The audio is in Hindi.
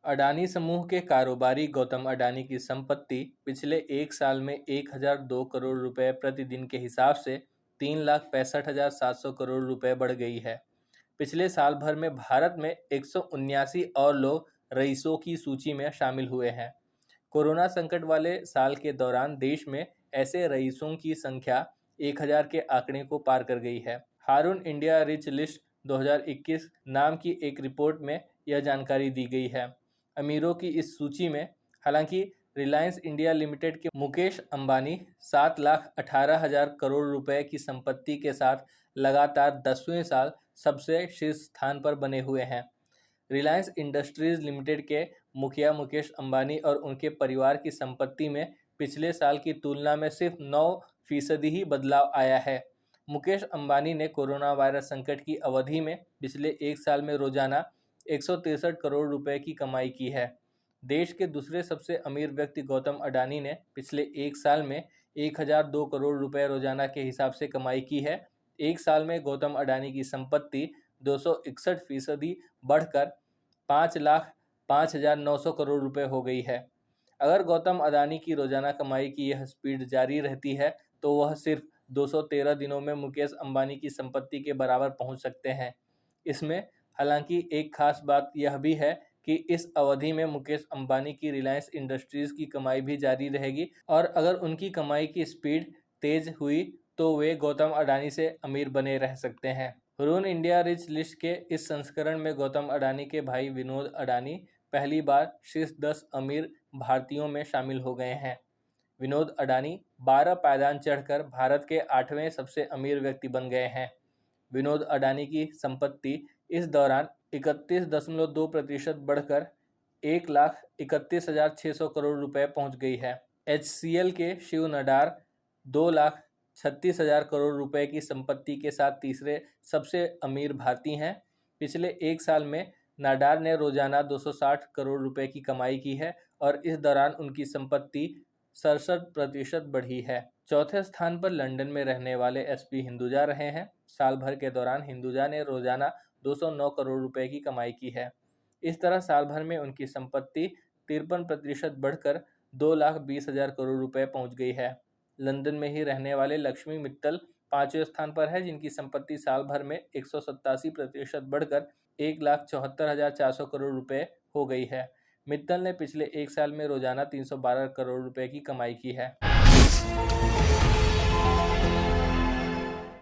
अडानी समूह के कारोबारी गौतम अडानी की संपत्ति पिछले एक साल में 1002 करोड़ रुपए प्रतिदिन के हिसाब से 3,65,700 करोड़ रुपए बढ़ गई है। पिछले साल भर में भारत में 179 और लोग रईसों की सूची में शामिल हुए हैं। कोरोना संकट वाले साल के दौरान देश में ऐसे रईसों की संख्या 1000 के आंकड़े को पार कर गई है। हारून इंडिया रिच लिस्ट 2021 नाम की एक रिपोर्ट में यह जानकारी दी गई है। अमीरों की इस सूची में हालांकि रिलायंस इंडिया लिमिटेड के मुकेश अंबानी 7,18,000 करोड़ रुपए की संपत्ति के साथ लगातार 10वें साल सबसे शीर्ष स्थान पर बने हुए हैं। रिलायंस इंडस्ट्रीज लिमिटेड के मुखिया मुकेश अंबानी और उनके परिवार की संपत्ति में पिछले साल की तुलना में सिर्फ 9% ही बदलाव आया है। मुकेश अंबानी ने कोरोना वायरस संकट की अवधि में पिछले एक साल में रोजाना 163 करोड़ रुपए की कमाई की है। देश के दूसरे सबसे अमीर व्यक्ति गौतम अडानी ने पिछले एक साल में 1002 करोड़ रुपए रोजाना के हिसाब से कमाई की है। एक साल में गौतम अडानी की संपत्ति 261% बढ़कर 5,05,900 करोड़ रुपए हो गई है। अगर गौतम अडानी की रोजाना कमाई की यह स्पीड जारी रहती है तो वह सिर्फ 213 दिनों में मुकेश अंबानी की संपत्ति के बराबर पहुंच सकते हैं। इसमें हालांकि एक खास बात यह भी है कि इस अवधि में मुकेश अंबानी की रिलायंस इंडस्ट्रीज की कमाई भी जारी रहेगी और अगर उनकी कमाई की स्पीड तेज हुई तो वे गौतम अडानी से अमीर बने रह सकते हैं। हारून इंडिया रिच लिस्ट के इस संस्करण में गौतम अडानी के भाई विनोद अडानी पहली बार शीर्ष 10 अमीर भारतीयों में शामिल हो गए हैं। विनोद अडानी 12 पायदान चढ़कर भारत के 8वें सबसे अमीर व्यक्ति बन गए हैं। विनोद अडानी की संपत्ति इस दौरान 31.2% बढ़कर 1,31,600 करोड़ रुपए पहुंच गई है। HCL के शिव नडार 2,36,000 करोड़ रुपए की संपत्ति के साथ तीसरे सबसे अमीर भारतीय हैं। पिछले एक साल में नाडार ने रोजाना 260 करोड़ रुपए की कमाई की है और इस दौरान उनकी संपत्ति 67% बढ़ी है। चौथे स्थान पर लंदन में रहने वाले SP हिंदुजा रहे हैं। साल भर के दौरान हिंदुजा ने रोजाना 209 करोड़ रुपए की कमाई की है। इस तरह साल भर में उनकी संपत्ति 53% बढ़कर 2,20,000 करोड़ रुपए पहुंच गई है। लंदन में ही रहने वाले लक्ष्मी मित्तल 5वें स्थान पर है, जिनकी संपत्ति साल भर में 187% बढ़कर 1,74,400 करोड़ रुपए हो गई है। मित्तल ने पिछले एक साल में रोजाना 312 करोड़ रुपए की कमाई की है।